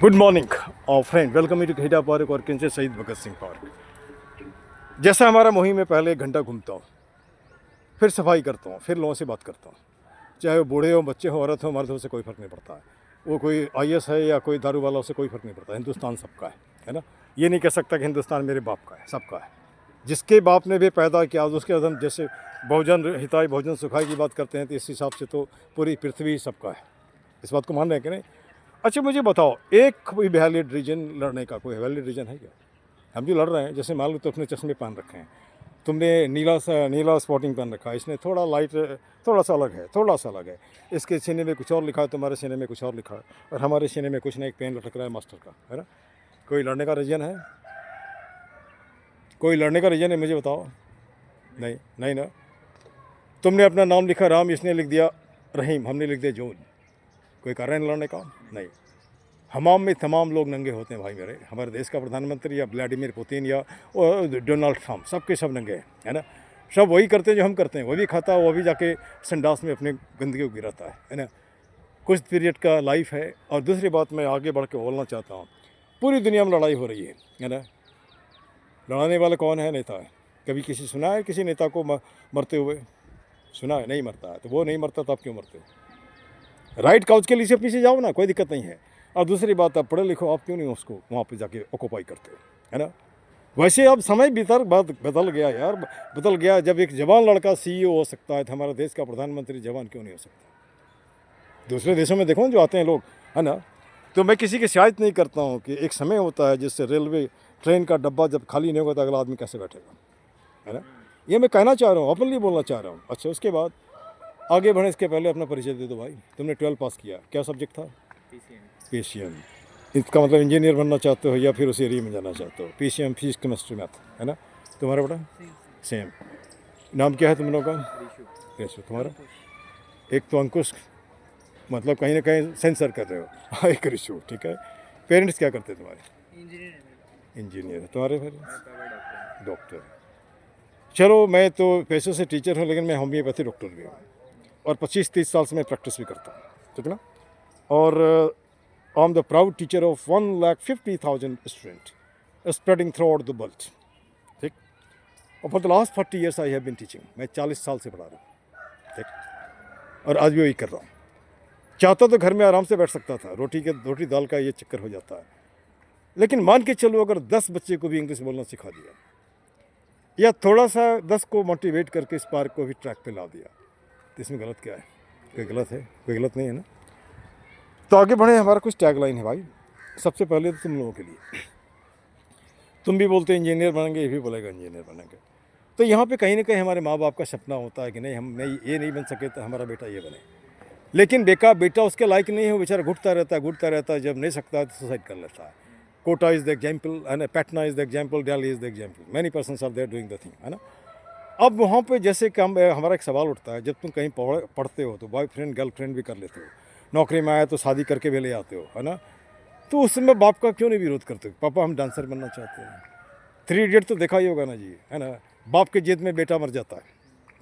Good morning friend, welcome you to Kheda park और किंचे शहीद भगत सिंह पार्क। जैसा हमारा मुहिम में पहले 1 घंटा घूमता हूँ, फिर सफाई करता हूँ, फिर लोगों से बात करता हूँ। चाहे वो बूढ़े हो, बच्चे हो, औरत हो, मर्द हो, से कोई फ़र्क नहीं पड़ता है। वो कोई आईएएस है या कोई दारू वाला, उससे कोई फ़र्क नहीं पड़ता। हिंदुस्तान सबका है ना। ये नहीं कह सकता कि हिंदुस्तान मेरे बाप का है, सबका है। जिसके बाप ने भी पैदा किया, उसके हम जैसे बहुजन हिताय बहुजन सुखाय की बात करते हैं, तो इस हिसाब से तो पूरी पृथ्वी सबका है। इस बात को मान रहे हैं कि नहीं? अच्छा मुझे बताओ, एक कोई वैलिड रीज़न लड़ने का कोई वैलिड रीज़न है क्या? हम जो लड़ रहे हैं, जैसे मान लो तो अपने चश्मे पहन रखे हैं, तुमने नीला स्पॉटिंग पहन रखा है, इसने थोड़ा लाइट, थोड़ा सा अलग है, थोड़ा सा अलग है। इसके सीने में कुछ और लिखा है, तुम्हारे सीने में कुछ और लिखा है, और हमारे सीने में कुछ नहीं, एक पेन लटक रहा है मास्टर का, है ना। कोई लड़ने का रीज़न है? कोई लड़ने का रीज़न है? मुझे बताओ। नहीं नहीं ना। तुमने अपना नाम लिखा राम, इसने लिख दिया रहीम, हमने लिख दिया जून। कोई कारण है लड़ने का? नहीं। हमाम में तमाम लोग नंगे होते हैं भाई मेरे। हमारे देश का प्रधानमंत्री या व्लादिमीर पुतिन या डोनाल्ड ट्रम्प, सबके सब नंगे हैं, है ना। सब वही करते हैं जो हम करते हैं, वो भी खाता है, वो भी जाके संडास में अपने गंदगी को गिराता है ना। कुछ पीरियड का लाइफ है। और दूसरी बात मैं आगे बढ़ के बोलना चाहता हूँ, पूरी दुनिया में लड़ाई हो रही है ना। लड़ाने वाला कौन है? नेता है। कभी किसी सुना है किसी नेता को मरते हुए? सुना है? नहीं मरता है। तो वो नहीं मरता तो आप क्यों मरते हो? राइट काउच के लिए पीछे जाओ ना, कोई दिक्कत नहीं है। और दूसरी बात, आप पढ़े लिखो, आप क्यों नहीं उसको वहाँ पे जाके ऑक्यूपाई करते हो, है ना। वैसे अब समय बदल गया यार, बदल गया। जब एक जवान लड़का सीईओ हो सकता है, तो हमारे देश का प्रधानमंत्री जवान क्यों नहीं हो सकता? दूसरे देशों में देखो जो आते हैं लोग, है ना। तो मैं किसी की शिकायत नहीं करता हूँ कि एक समय होता है जिससे रेलवे ट्रेन का डब्बा जब खाली नहीं होगा तो अगला आदमी कैसे बैठेगा, है ना। ये मैं कहना चाह रहा हूँ, ओपनली बोलना चाह रहा हूँ। अच्छा, उसके बाद आगे बढ़े इसके पहले अपना परिचय दे दो भाई। तुमने 12 पास किया, क्या सब्जेक्ट था? पीसीएम। इसका मतलब इंजीनियर बनना चाहते हो या फिर उसी एरिया में जाना चाहते हो? पीसीएम, फिजिक्स, केमिस्ट्री, मैथ, है ना। तुम्हारा बेटा? सेम। नाम क्या है तुम लोगों का? यस। तुम्हारा? एक तो अंकुश, मतलब कहीं ना कहीं सेंसर कर रहे हो। हाँ, एक ऋषु, ठीक है। पेरेंट्स क्या करते हैं तुम्हारे? इंजीनियर है। तुम्हारे पेरेंट्स? डॉक्टर। चलो, मैं तो पैसे से टीचर हूँ, लेकिन मैं होम्योपैथी डॉक्टर भी हूँ, और 25-30 साल से मैं प्रैक्टिस भी करता हूँ, ठीक है ना। और I am the proud teacher of 1,50,000 student spreading throughout the world, ठीक। और for the last 40 years I have been teaching. मैं 40 साल से पढ़ा रहा हूँ, ठीक। और आज भी वही कर रहा हूँ। चाहता तो घर में आराम से बैठ सकता था, रोटी दाल का ये चक्कर हो जाता है। लेकिन मान के चलो, अगर 10 बच्चे को भी इंग्लिश बोलना सिखा दिया, या थोड़ा सा 10 को मोटिवेट करके इस पार्क को भी ट्रैक पे ला दिया, तो इसमें गलत क्या है? कोई गलत है? कोई गलत नहीं है ना। तो आगे बढ़े। हमारा कुछ टैगलाइन है भाई। सबसे पहले तो तुम लोगों के लिए, तुम भी बोलते इंजीनियर बनेंगे, ये भी बोलेगा इंजीनियर बनेंगे। तो यहाँ पे कहीं ना कहीं हमारे माँ बाप का सपना होता है कि नहीं, हम नहीं, ये नहीं बन सके तो हमारा बेटा ये बने। लेकिन बेटा उसके लायक नहीं है, बेचारा घुटता रहता है, जब नहीं सकता है तो सुसाइड कर लेता है। कोटा इज़ द एग्जाम्पल, है ना। Patna is the example, Delhi is the example, many persons are there doing the thing, है ना। अब वहाँ पे जैसे कि हमारा एक सवाल उठता है, जब तुम कहीं पढ़ते हो तो बॉयफ्रेंड गर्लफ्रेंड भी कर लेते हो, नौकरी में आया तो शादी करके भी ले आते हो, है ना। तो उस समय बाप का क्यों नहीं विरोध करते? पापा हम डांसर बनना चाहते हैं। 3 इडियट तो देखा ही होगा ना जी, है ना। बाप के जिद में बेटा मर जाता है,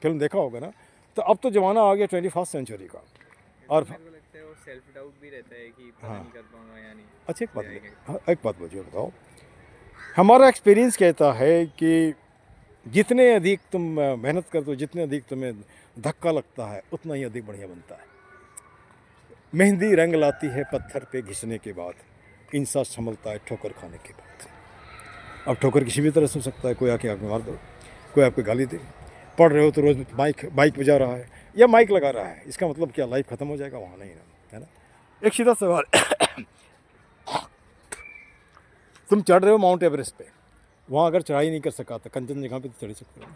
फिल्म देखा होगा ना। तो अब तो ज़माना आ गया 21st सेंचुरी का। और मेरे को लगता है वो सेल्फ डाउट भी रहता है कि पता हाँ, नहीं कर पाऊंगा या नहीं। अच्छा एक हो बात, जाएगा। हाँ एक बात मुझे बताओ। हमारा एक्सपीरियंस कहता है कि जितने अधिक तुम मेहनत करते हो, जितने अधिक तुम्हें धक्का लगता है, उतना ही अधिक बढ़िया बनता है। मेहंदी रंग लाती है पत्थर पे घिसने के बाद, इंसान संभलता है ठोकर खाने के बाद। अब ठोकर किसी भी तरह से हो सकता है, कोई आके आपको मार दो, कोई आपको गाली दे। पढ़ रहे हो तो रोज़ बाइक बजा रहा है या माइक लगा रहा है, इसका मतलब क्या लाइफ ख़त्म हो जाएगा? वहाँ नहीं ना, है ना। एक सीधा सवाल, तुम चढ़ रहे हो माउंट एवरेस्ट पे, वहाँ अगर चढ़ाई नहीं कर सका तो कंचनजंगा पे तो चढ़ सकते हो।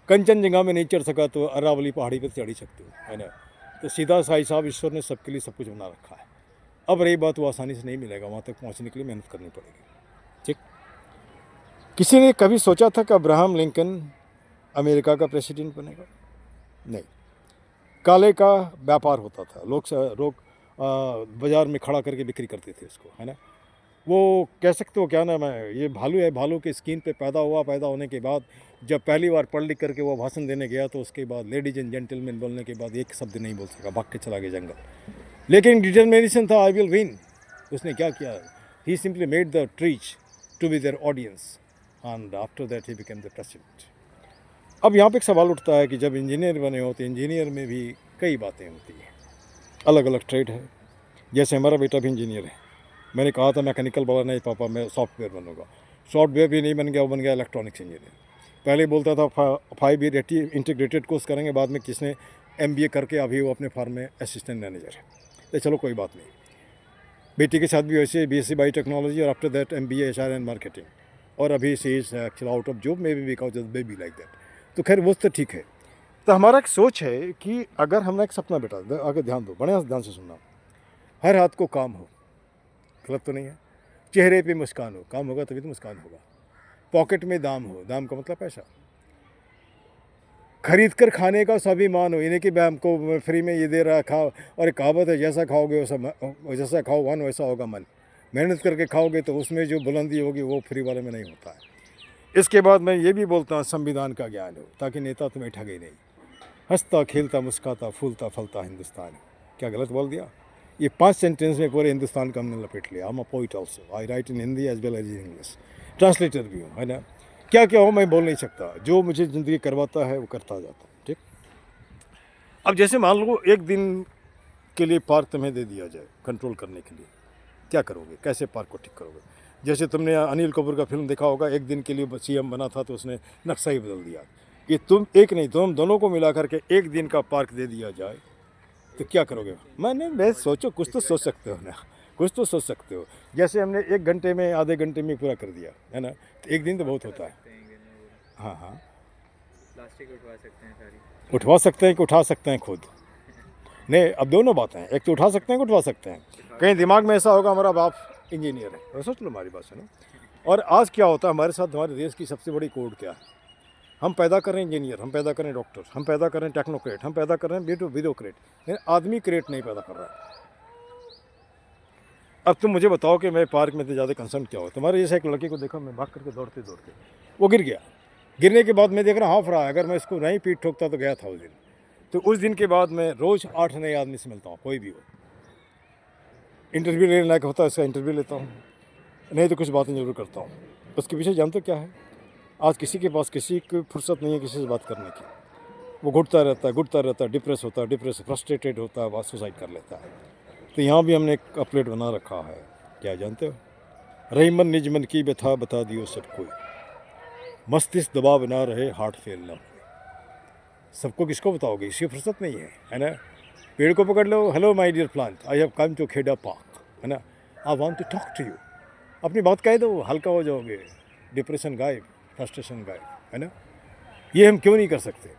कंचनजंगा में नहीं चढ़ सका तो अरावली पहाड़ी पे चढ़ ही सकते हो, है ना। तो सीधा साई साहब, ईश्वर ने सबके लिए सब कुछ बना रखा है। अब रही बात, वो आसानी से नहीं मिलेगा, वहाँ तक पहुँचने के लिए मेहनत करनी पड़ेगी, ठीक। किसी ने कभी सोचा था कि अब्राहम लिंकन अमेरिका का प्रेसिडेंट बनेगा? नहीं। काले का व्यापार होता था, लोग बाज़ार में खड़ा करके बिक्री करते थे उसको, है ना। वो कह सकते हो क्या नाम है, ये भालू है, भालू के स्किन पे पैदा हुआ। पैदा होने के बाद जब पहली बार पढ़ लिख करके वो भाषण देने गया, तो उसके बाद लेडीज एंड जेंटलमैन बोलने के बाद एक शब्द नहीं बोल सका, भाग के चला गया जंगल। लेकिन डिटर्मिनेशन था, आई विल विन, उसने क्या किया, he simply made the trees to be their audience and after that he became the president. अब यहाँ पे एक सवाल उठता है कि जब इंजीनियर बने हो तो इंजीनियर में भी कई बातें होती हैं, अलग अलग ट्रेड है। जैसे हमारा बेटा भी इंजीनियर है, मैंने कहा था मैकेनिकल वाला नहीं पापा मैं सॉफ्टवेयर बनूंगा, सॉफ्टवेयर भी नहीं बन गया, वो बन गया इलेक्ट्रॉनिक्स इंजीनियर। पहले बोलता था 5 ईयर इंटीग्रेटेड कोर्स करेंगे, बाद में किसने MBA करके अभी वो अपने फार्म में असिस्टेंट मैनेजर है। तो चलो कोई बात नहीं, बेटी के साथ भी वैसे BSc बायो टेक्नोलॉजी और after that MBA HR and marketing, और अभी she is actually out of job, maybe because baby like that. तो खैर वो तो ठीक है। तो हमारा एक सोच है कि अगर हमने एक सपना बेटा, अगर ध्यान दो, बड़े ध्यान से सुनना, हर हाथ को काम हो, गलत तो नहीं है, चेहरे पे मुस्कान हो, काम होगा तभी तो मुस्कान होगा, पॉकेट में दाम हो, दाम का मतलब पैसा, खरीद कर खाने का स्वाभिमान हो, इन्हें कि मैं हमको फ्री में ये दे रहा खाओ, और एक कहावत है जैसा खाओगे जैसा खाओ वन वैसा होगा मन, मेहनत करके खाओगे तो उसमें जो बुलंदी होगी वो फ्री वाले में नहीं होता है। इसके बाद मैं ये भी बोलता हूँ संविधान का ज्ञान हो, ताकि नेता तुम्हें ठगे नहीं, हंसता खेलता मुस्काता फूलता फलता हिंदुस्तान। क्या गलत बोल दिया? ये 5 सेंटेंस में पूरे हिंदुस्तान का हमने लपेट लिया। हम a poet also, I write in Hindi as well as in English, translator भी हूँ, है ना। क्या क्या हो मैं बोल नहीं सकता, जो मुझे ज़िंदगी करवाता है वो करता जाता हूँ, ठीक। अब जैसे मान लो एक दिन के लिए पार्क तुम्हें दे दिया जाए कंट्रोल करने के लिए, क्या करोगे, कैसे पार्क को ठीक करोगे? जैसे तुमने अनिल कपूर का फिल्म देखा होगा, एक दिन के लिए CM बना था तो उसने नक्शा ही बदल दिया। ये तुम एक नहीं, तुम दोनों को मिला करके एक दिन का पार्क दे दिया जाए तो क्या करोगे? मैं सोचो, कुछ तो सोच सकते हो ना, कुछ तो सोच सकते हो। जैसे हमने 1 घंटे में आधे घंटे में पूरा कर दिया है ना, तो एक दिन तो बहुत होता है। हाँ हाँ, प्लास्टिक उठवा सकते हैं सारी, उठवा सकते हैं कि उठा सकते हैं खुद? नहीं, अब दोनों बातें हैं, एक तो उठा सकते हैं कि उठवा सकते हैं। कहीं दिमाग में ऐसा होगा हमारा बाप इंजीनियर है, और सोच लो हमारी बात सुनो। और आज क्या होता है हमारे साथ, हमारे देश की सबसे बड़ी कोड क्या है? हम पैदा कर रहे हैं इंजीनियर, हम पैदा कर रहे हैं डॉक्टर, हम पैदा कर रहे हैं टेक्नोक्रेट, हम पैदा कर रहे हैं ब्यूरोक्रेट, लेकिन आदमी क्रेट नहीं पैदा कर रहा है। अब तुम मुझे बताओ कि मैं पार्क में इतने ज़्यादा कंसर्न क्या हो? तुम्हारे जैसे एक लड़के को देखा मैं, भाग करके दौड़ते दौड़ते वो गिर गया, गिरने के बाद मैं देख रहा हाँफ रहा है, अगर मैं इसको नहीं पीठ ठोकता तो गया था उस दिन। तो उस दिन के बाद मैं रोज़ 8 नए आदमी से मिलता हूँ, कोई भी हो, इंटरव्यू लेने लायक होता है इसका इंटरव्यू लेता हूँ, नहीं तो कुछ बातें ज़रूर करता हूँ। उसके पीछे जानते हो क्या है? आज किसी के पास किसी की फुर्सत नहीं है किसी से बात करने की, वो घुटता रहता है, डिप्रेस होता है, फ्रस्ट्रेटेड होता है, बात सुसाइड कर लेता है। तो यहाँ भी हमने एक अपलेट बना रखा है, क्या जानते हो? रहीमन निज मन की व्यथा बता दियो सब कोई, मस्तिष्क दबाव ना रहे, हार्ट फेल ना हो। सबको किसको बताओगे? इसकी फुर्सत नहीं है ना। पेड़ को पकड़ लो, hello my dear plant, I have come to Kheda park, है ना, I want to talk to you. अपनी बात कह दो, हल्का हो जाओगे, डिप्रेशन गायब, फ्रस्ट्रेशन गायब, है ना। ये हम क्यों नहीं कर सकते?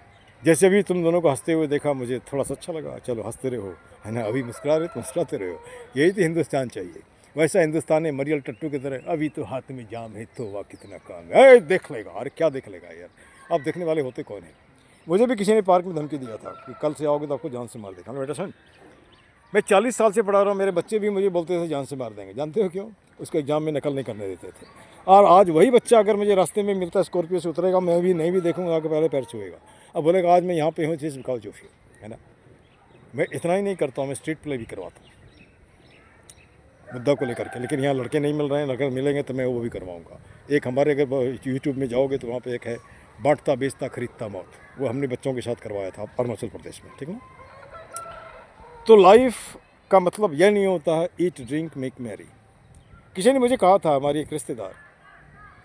जैसे अभी तुम दोनों को हंसते हुए देखा, मुझे थोड़ा सा अच्छा लगा, चलो हंसते रहो, है ना, अभी मुस्कुरा रहे तो मुस्कुराते रहो, यही तो हिंदुस्तान चाहिए। वैसा हिंदुस्तान है मरियल टट्टू की तरह, अभी तो हाथ में जाम है तो वाह कितना काम है, देख लेगा। अरे क्या देख लेगा यार, अब देखने वाले होते कौन है? मुझे भी किसी ने पार्क में धमकी दिया था कि कल से आओगे तो आपको जान से मार देगा। बेटा सुन, मैं 40 साल से पढ़ा रहा हूँ, मेरे बच्चे भी मुझे बोलते थे जान से मार देंगे। जानते हो क्यों? उसको एग्जाम में नकल नहीं करने देते थे। और आज वही बच्चा अगर मुझे रास्ते में मिलता, स्कॉर्पियो से उतरेगा, मैं भी नहीं भी देखूंगा, आगे पहले पैर छुएगा, अब बोलेगा आज मैं यहाँ पे हूँ, चीज़ बिकाओ जो फिर, है ना। मैं इतना ही नहीं करता हूँ, मैं स्ट्रीट प्ले भी करवाता हूँ मुद्दा को लेकर के। लेकिन यहाँ लड़के नहीं मिल रहे हैं, अगर मिलेंगे तो मैं वो भी करवाऊँगा। एक हमारे अगर यूट्यूब में जाओगे तो वहाँ पर एक है, बांटता बेचता खरीदता मौत, वो हमने बच्चों के साथ करवाया था अरुणाचल प्रदेश में, ठीक ना। तो लाइफ का मतलब यह नहीं होता है ईट ड्रिंक मेक मैरी। किसी ने मुझे कहा था, हमारी एक रिश्तेदार,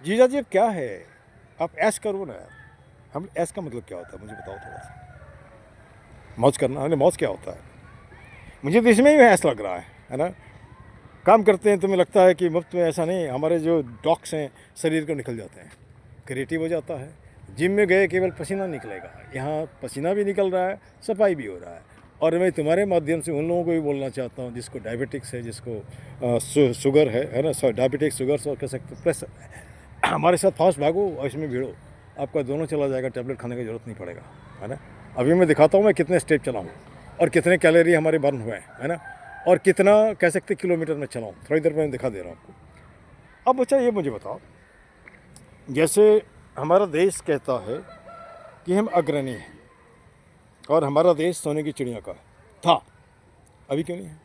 जीजा जी अब क्या है, आप ऐश करो ना यार। हम ऐश का मतलब क्या होता है मुझे बताओ थोड़ा सा। मौज करना, हमने मौज क्या होता है? मुझे तो इसमें ही ऐसा लग रहा है ना। काम करते हैं तुम्हें लगता है कि मुफ्त में, ऐसा नहीं। हमारे जो डॉक्स हैं शरीर को निकल जाते हैं, क्रिएटिव हो जाता है। जिम में गए केवल पसीना निकलेगा, यहाँ पसीना भी निकल रहा है, सफाई भी हो रहा है। और मैं तुम्हारे माध्यम से उन लोगों को भी बोलना चाहता हूँ जिसको डायबिटिक्स है, जिसको शुगर है ना, डायबिटिक्स शुगर और कह सकते प्रेस, हमारे साथ फास्ट भागो और इसमें भिड़ो, आपका दोनों चला जाएगा, टैबलेट खाने की ज़रूरत नहीं पड़ेगा, है ना। अभी मैं दिखाता हूँ मैं कितने स्टेप चलाऊँ और कितने कैलोरी हमारे बर्न हुए हैं, है ना, और कितना कह सकते किलोमीटर में चलाऊँ, थोड़ी देर में मैं दिखा दे रहा हूँ आपको। अब बच्चा ये मुझे बताओ, जैसे हमारा देश कहता है कि हम अग्रणी हैं और हमारा देश सोने की चिड़िया का था, अभी क्यों नहीं है?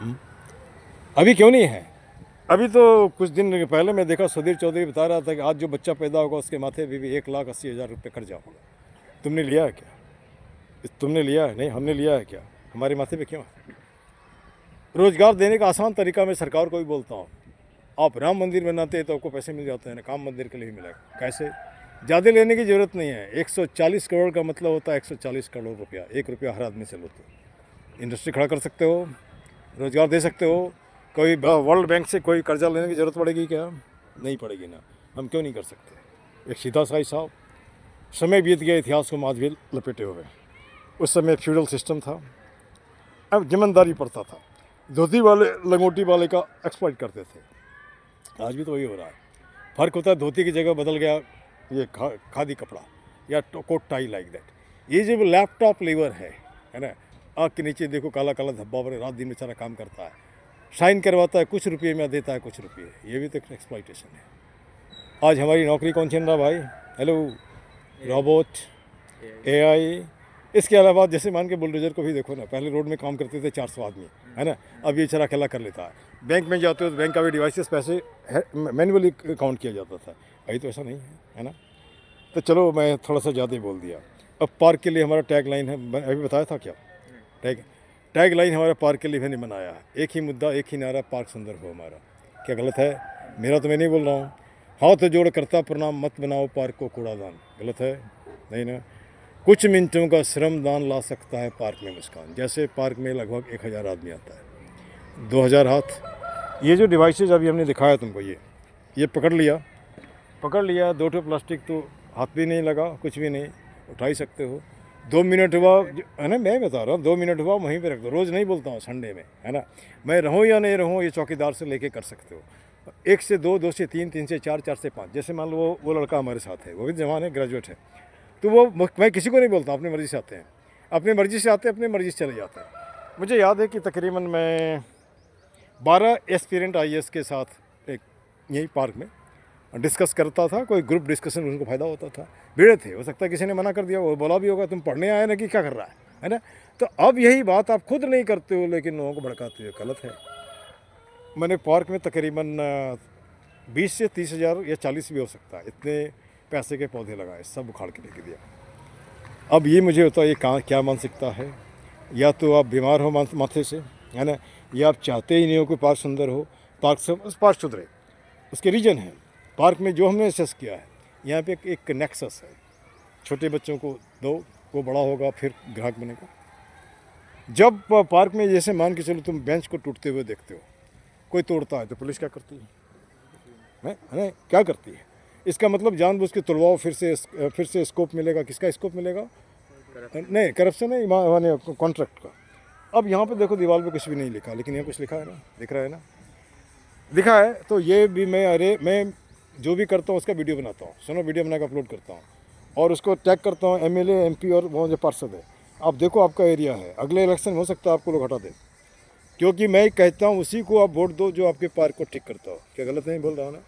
अभी क्यों नहीं है? अभी तो कुछ दिन पहले मैं देखा सुधीर चौधरी बता रहा था कि आज जो बच्चा पैदा होगा उसके माथे पे भी 1,80,000 रुपये कर्जा होगा। तुमने लिया है क्या? तुमने लिया है? नहीं, हमने लिया है क्या? हमारे माथे पे क्यों है? रोजगार देने का आसान तरीका मैं सरकार को भी बोलता हूँ। आप राम मंदिर बनाते हैं तो आपको पैसे मिल जाते हैं ना, काम मंदिर के लिए भी मिलेगा। कैसे? ज़्यादा लेने की ज़रूरत नहीं है। 140 करोड़ का मतलब होता है 140 करोड़ रुपया, 1 रुपया हर आदमी से लो तो इंडस्ट्री खड़ा कर सकते हो, रोजगार दे सकते हो। कोई वर्ल्ड बैंक से कोई कर्जा लेने की ज़रूरत पड़ेगी क्या? नहीं पड़ेगी ना। हम क्यों नहीं कर सकते? एक सीधा सा हिसाब। समय बीत गया, इतिहास को माथ भी लपेटे हुए। उस समय फ्यूडल सिस्टम था, अब जमींदारी पड़ता था, धोती वाले लंगोटी वाले का एक्सप्लॉइट करते थे। आज भी तो वही हो रहा है। फ़र्क होता है धोती की जगह बदल गया ये खादी कपड़ा या कोट टाई लाइक दैट। ये जो लैपटॉप लीवर है ना, आँख के नीचे देखो काला काला धब्बा पर रात दिन बेचारा काम करता है, साइन करवाता है, कुछ रुपये में देता है कुछ रुपये। ये भी तो एक एक्सप्लॉइटेशन है। आज हमारी नौकरी कौन छीन रहा भाई? Hello, robot, AI. इसके अलावा जैसे मान के बुलडोजर को भी देखो ना, पहले रोड में काम करते थे 400 आदमी, है ना, अब ये चला अकेला कर लेता है। बैंक में जाते हो तो बैंक का भी डिवाइसेस पैसे मैनुअली काउंट किया जाता था, अभी तो ऐसा नहीं है ना। तो चलो मैं थोड़ा सा ज़्यादा ही बोल दिया। अब पार्क के लिए हमारा टैग लाइन है, अभी बताया था क्या? टैग लाइन हमारा पार्क के लिए मैंने बनाया है, एक ही मुद्दा एक ही नारा, पार्क सुंदर हो हमारा। क्या गलत है? मेरा तो मैं नहीं बोल रहा हूँ। हाथ जोड़ करता प्रणाम, मत बनाओ पार्क को कूड़ादान। गलत है? नहीं ना। कुछ मिनटों का श्रम दान ला सकता है पार्क में मुस्कान। जैसे पार्क में लगभग 1,000 आदमी आता है, 2,000 हाथ। ये जो डिवाइसेज अभी हमने दिखाया तुमको, ये पकड़ लिया 2 ठो प्लास्टिक, तो हाथ भी नहीं लगा, कुछ भी नहीं, उठा ही सकते हो। 2 मिनट हुआ है ना, मैं बता रहा हूँ, 2 मिनट हुआ वहीं पे रख दो। रोज़ नहीं बोलता हूँ, संडे में, है ना। मैं रहूँ या नहीं रहूँ, ये चौकीदार से लेके कर सकते हो। 1 से 2, 2 से 3, 3 से 4, 4 से 5। जैसे मान लो वो लड़का हमारे साथ है, वो भी जवान है, ग्रेजुएट है, तो वो मैं किसी को नहीं बोलता, अपनी मर्ज़ी से आते हैं, अपनी मर्ज़ी से आते हैं, अपनी मर्ज़ी से चले जाते हैं। मुझे याद है कि तकरीबन मैं 12 एस्पिरेंट IAS के साथ एक यही पार्क में डिस्कस करता था। कोई ग्रुप डिस्कशन उनको फ़ायदा होता था। भीड़ थे, हो सकता है किसी ने मना कर दिया, वो बोला भी होगा तुम पढ़ने आए ना कि क्या कर रहा है ना। तो अब यही बात आप खुद नहीं करते हो लेकिन लोगों को भड़काते हो, गलत है। मैंने पार्क में तकरीबन 20 से 30,000 या 40 भी हो सकता है, इतने पैसे के पौधे लगाए, सब उखाड़ के लेके दिया। अब ये मुझे होता है ये क्या मानसिकता है? या तो आप बीमार हो माथे से, है ना, या आप चाहते ही नहीं हो कि पार्क सुंदर हो। पार्क सुधरे, उसके रीजन है। पार्क में जो हमने असेस किया है, यहाँ पे एक नेक्सस है। छोटे बच्चों को दो, वो बड़ा होगा फिर ग्राहक बनेगा। जब पार्क में जैसे मान के चलो तुम बेंच को टूटते हुए देखते हो, कोई तोड़ता है तो पुलिस क्या करती है? क्या करती है? इसका मतलब जानबूझ के तोड़वाओ, फिर से स्कोप मिलेगा। किसका स्कोप मिलेगा? नहीं, करप्शन है, माने कॉन्ट्रैक्ट का। अब यहाँ पे देखो दीवार पे कुछ भी नहीं लिखा, लेकिन यहाँ कुछ लिखा है ना, दिख रहा है ना, लिखा है। तो ये भी मैं जो भी करता हूँ उसका वीडियो बनाता हूँ, सुनो, वीडियो बना के अपलोड करता हूँ और उसको टैग करता हूँ MLA MP और वो जो पार्षद है। आप देखो आपका एरिया है, अगले इलेक्शन हो सकता है आपको लोग हटा दें, क्योंकि मैं कहता हूँ उसी को आप वोट दो जो आपके पार्क को ठीक करता हो। क्या गलत नहीं बोल रहा हूँ ना?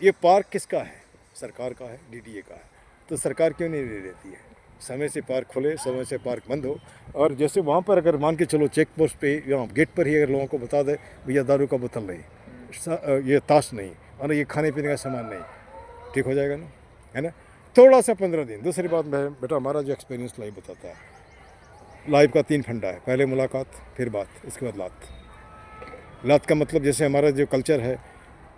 ये पार्क किसका है? सरकार का है, DDA का है। तो सरकार क्यों नहीं ले लेती है? समय से पार्क खुले, समय से पार्क बंद हो। और जैसे वहाँ पर अगर मान के चलो चेक पोस्ट पे या गेट पर ही अगर लोगों को बता दे भैया दारू का बोतल नहीं, ये ताश नहीं और ये खाने पीने का सामान नहीं, ठीक हो जाएगा ना, है ना। थोड़ा सा 15 दिन। दूसरी बात बेटा, हमारा जो एक्सपीरियंस लाइव बताता है, लाइव का 3 फंडा है, पहले मुलाकात, फिर बात, इसके बाद लात का मतलब जैसे हमारा जो कल्चर है,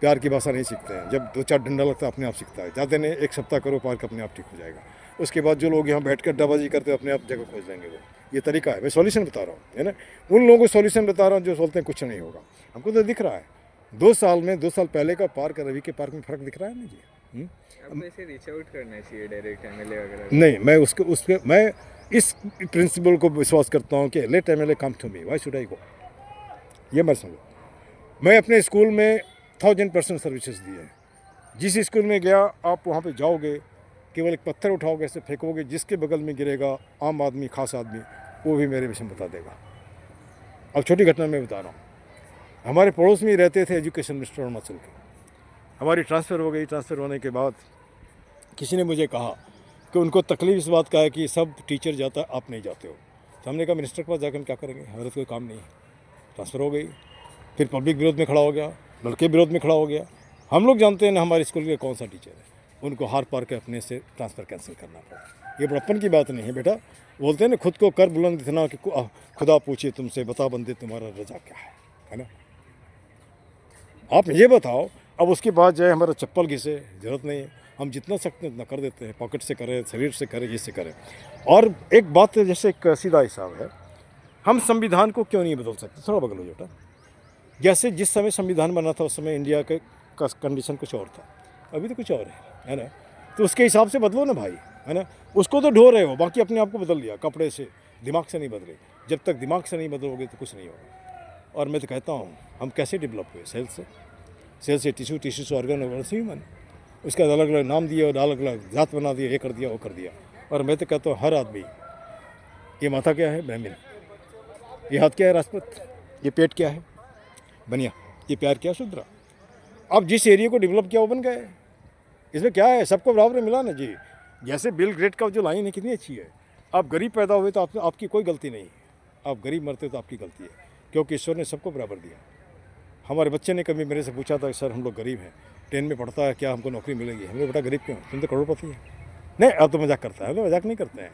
प्यार की भाषा नहीं सीखते हैं। जब 2-4 डंडा लगता है अपने आप सीखता है। ज़्यादा नहीं, 1 सप्ताह करो, पार्क अपने आप ठीक हो जाएगा। उसके बाद जो लोग यहाँ बैठ कर डबाजी करते हैं अपने आप जगह खोज लेंगे। वो ये तरीका है, मैं सॉल्यूशन बता रहा हूँ, है ना। उन लोगों को सॉल्यूशन बता रहा हूँ जो सोचते हैं कुछ नहीं होगा। हमको तो दिख रहा है 2 साल पहले का पार्क और अभी के पार्क में फ़र्क दिख रहा है ना जी। अब ऐसे रीच आउट करना चाहिए डायरेक्ट MLA वगैरह। नहीं, मैं इस प्रिंसिपल को विश्वास करता हूँ कि let MLA come to me, why should I go. ये मत समझो। मैं अपने स्कूल में 1000% सर्विसेज दिए हैं। जिस स्कूल में गया आप वहाँ पे जाओगे, केवल एक पत्थर उठाओगे, ऐसे फेंकोगे, जिसके बगल में गिरेगा आम आदमी, खास आदमी, वो भी मेरे विषय में बता देगा। अब छोटी घटना मैं बता रहा हूँ। हमारे पड़ोस में ही रहते थे एजुकेशन मिनिस्टर अरुणाचल के। हमारी ट्रांसफ़र हो गई। ट्रांसफ़र होने के बाद किसी ने मुझे कहा कि उनको तकलीफ इस बात का है कि सब टीचर जाता है, आप नहीं जाते हो। तो हमने कहा मिनिस्टर के पास जाकर क्या करेंगे, हमारा तो कोई काम नहीं है। ट्रांसफ़र हो गई। फिर पब्लिक विरोध में खड़ा हो गया, लड़के विरोध में खड़ा हो गया। हम लोग जानते हैं ना हमारे स्कूल के कौन सा टीचर है, उनको हार पार के अपने से ट्रांसफ़र कैंसिल करना पड़ा। ये बड़प्पन की बात नहीं है बेटा। बोलते हैं ना खुद को कर बुलंद इतना कि खुदा पूछे तुमसे, बता बंदे तुम्हारा रजा क्या है ना। आप ये बताओ, अब उसके बाद जो है हमारा चप्पल घिसे, ज़रूरत नहीं है। हम जितना सकते हैं उतना कर देते हैं, पॉकेट से करें, शरीर से करें, जिससे करें। और एक बात जैसे एक सीधा हिसाब है, हम संविधान को क्यों नहीं बदल सकते? थोड़ा बगल हो बेटा। जैसे जिस समय संविधान बना था उस समय इंडिया के का कंडीशन कुछ और था, अभी तो कुछ और है ना। तो उसके हिसाब से बदलो ना भाई, है ना। उसको तो ढो रहे हो, बाकी अपने आप को बदल लिया कपड़े से, दिमाग से नहीं बदले। जब तक दिमाग से नहीं बदलोगे तो कुछ नहीं होगा। और मैं तो कहता हूँ हम कैसे डेवलप हुए? सेल से टिश्यू, टिश्यू से ऑर्गन से ह्यूमन। उसका अलग अलग नाम दिया और अलग अलग जात बना दिया, ये कर दिया वो कर दिया। और मैं तो कहता हूँ हर आदमी, ये माथा क्या है? ब्राह्मण। ये हाथ क्या है? राजपूत। ये पेट क्या है? बनिया। ये प्यार क्या है? शूद्रा। अब जिस एरिया को डेवलप किया वो बन गए। इसमें क्या है? सबको बराबर मिला ना जी। जैसे बिल ग्रेट का जो लाइन है कितनी अच्छी है। आप गरीब पैदा हुए तो आपकी कोई गलती नहीं है, आप गरीब मरते तो आपकी गलती है, क्योंकि ईश्वर ने सबको बराबर दिया। हमारे बच्चे ने कभी मेरे से पूछा था सर हम लोग गरीब हैं, 10 में पढ़ता है, क्या हमको नौकरी मिलेगी? हमने बेटा गरीब क्यों, तुम तो करोड़पति है। नहीं, अब तो मजाक करता है। हम मजाक नहीं करते हैं।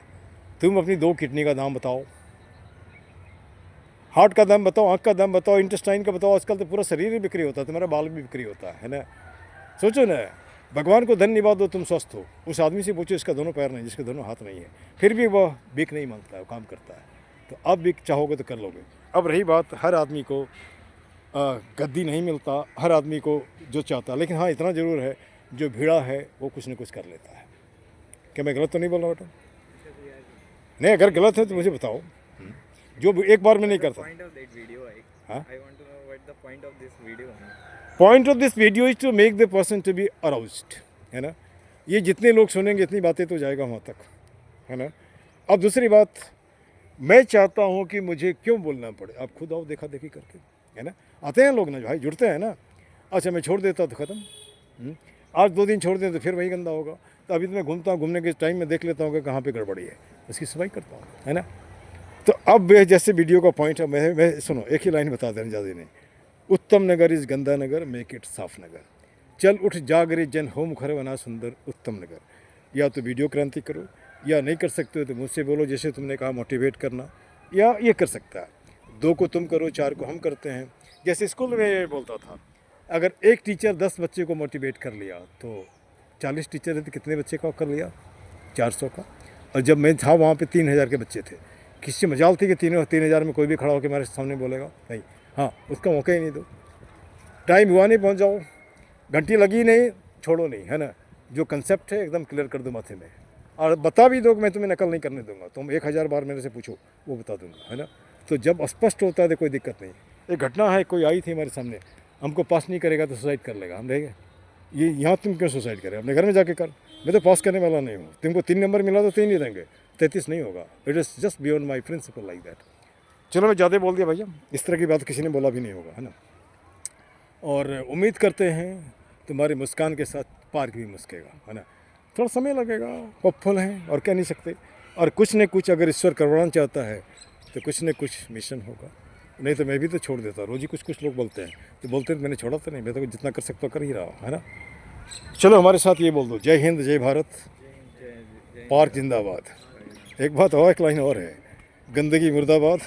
तुम अपनी 2 किडनी का दाम बताओ, हार्ट का दाम बताओ, आँख का दाम बताओ, इंटेस्टाइन का बताओ। आजकल तो पूरा शरीर ही बिक्री होता है, तुम्हारा बाल भी बिक्री होता है ना। सोचो ना, भगवान को धन्यवाद दो तुम स्वस्थ हो। उस आदमी से पूछो इसका दोनों पैर नहीं, जिसके दोनों हाथ नहीं है, फिर भी वह भीख नहीं मांगता है, वो काम करता है। तो अब भी चाहोगे तो कर लोगे। अब रही बात, हर आदमी को गद्दी नहीं मिलता, हर आदमी को जो चाहता, लेकिन हाँ इतना ज़रूर है जो भीड़ा है वो कुछ न कुछ कर लेता है। क्या मैं गलत तो नहीं बोल रहा बेटा? नहीं, अगर गलत है तो मुझे बताओ। जो एक बार में नहीं करता। Point of this video is to make the person to be aroused, है ना। ये जितने लोग सुनेंगे इतनी बातें तो जाएगा वहाँ तक, है ना। अब दूसरी बात, मैं चाहता हूँ कि मुझे क्यों बोलना पड़े, आप खुद आओ देखा देखी करके, है ना। आते हैं लोग ना भाई, जुड़ते हैं ना। अच्छा मैं छोड़ देता तो ख़त्म, आज 2 दिन छोड़ दें तो फिर वही गंदा होगा। तो अभी तो मैं घूमता हूँ, घूमने के टाइम में देख लेता हूँ कि कहाँ पे गड़बड़ी है, उसकी सफाई करता हूँ, है ना। तो अब जैसे वीडियो का पॉइंट है, मैं सुनो एक ही लाइन बता देना, ज़्यादा नहीं। उत्तम नगर इस गंदा नगर, मेक इट साफ नगर। चल उठ जाग रे जन, हो मुखर बना सुंदर उत्तम नगर। या तो वीडियो क्रांति करो, या नहीं कर सकते हो तो मुझसे बोलो, जैसे तुमने कहा मोटिवेट करना, या ये कर सकता है 2 को तुम करो 4 को हम करते हैं। जैसे स्कूल में बोलता था, अगर एक टीचर 10 बच्चे को मोटिवेट कर लिया तो 40 टीचर है तो कितने बच्चे का कर लिया? 400 का। और जब मैं था वहाँ पे 3000 के बच्चे थे। किसी मजाल थी कि 3000 में कोई भी खड़ा होकर मेरे सामने बोलेगा? नहीं। हाँ, उसका मौका ही नहीं दो। टाइम हुआ नहीं, पहुँच जाओ, घंटी लगी नहीं, छोड़ो नहीं, है ना। जो कंसेप्ट है एकदम क्लियर कर दो माथे में, और बता भी दो कि मैं तुम्हें नकल नहीं करने दूंगा, तुम 1000 बार मेरे से पूछो वो बता दूंगा, है ना। तो जब स्पष्ट होता है तो कोई दिक्कत नहीं। एक घटना है, कोई आई थी हमारे सामने, हमको पास नहीं करेगा तो सुसाइड कर लेगा, हम रहेंगे। ये यहाँ तुम क्यों सुसाइड करें? अपने घर में जाके कर। मैं तो पास करने वाला नहीं हूँ। तुमको 3 नंबर मिला तो 3 ही देंगे, 33 नहीं होगा। It is just beyond my principle like that. चलो मैं ज़्यादा बोल दिया भैया, इस तरह की बात किसी ने बोला भी नहीं होगा, है ना। और उम्मीद करते हैं तुम्हारी मुस्कान के साथ पार्क भी मुस्केगा, है ना। थोड़ा समय लगेगा, होपफुल हैं और कह नहीं सकते। और कुछ न कुछ अगर ईश्वर करवाना चाहता है तो कुछ न कुछ मिशन होगा, नहीं तो मैं भी तो छोड़ देता। रोज़ ही कुछ लोग बोलते हैं, तो बोलते हैं मैंने छोड़ा तो नहीं, मैं तो जितना कर सकता कर ही रहा हूँ, है ना। चलो हमारे साथ ये बोल दो, जय हिंद जय भारत, पार्क जिंदाबाद। एक बात और, एक लाइन और है, गंदगी मुर्दाबाद,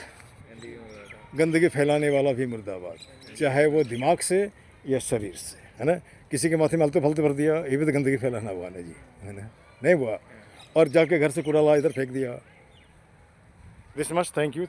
गंदगी फैलाने वाला भी मुर्दाबाद, चाहे वो दिमाग से या शरीर से, है ना। किसी के माथे में अलते फलते भर दिया, ये भी तो गंदगी फैलाना हुआ ना जी, है ना। नहीं हुआ, और जाके घर से कूड़ा ला इधर फेंक दिया। This much, thank you.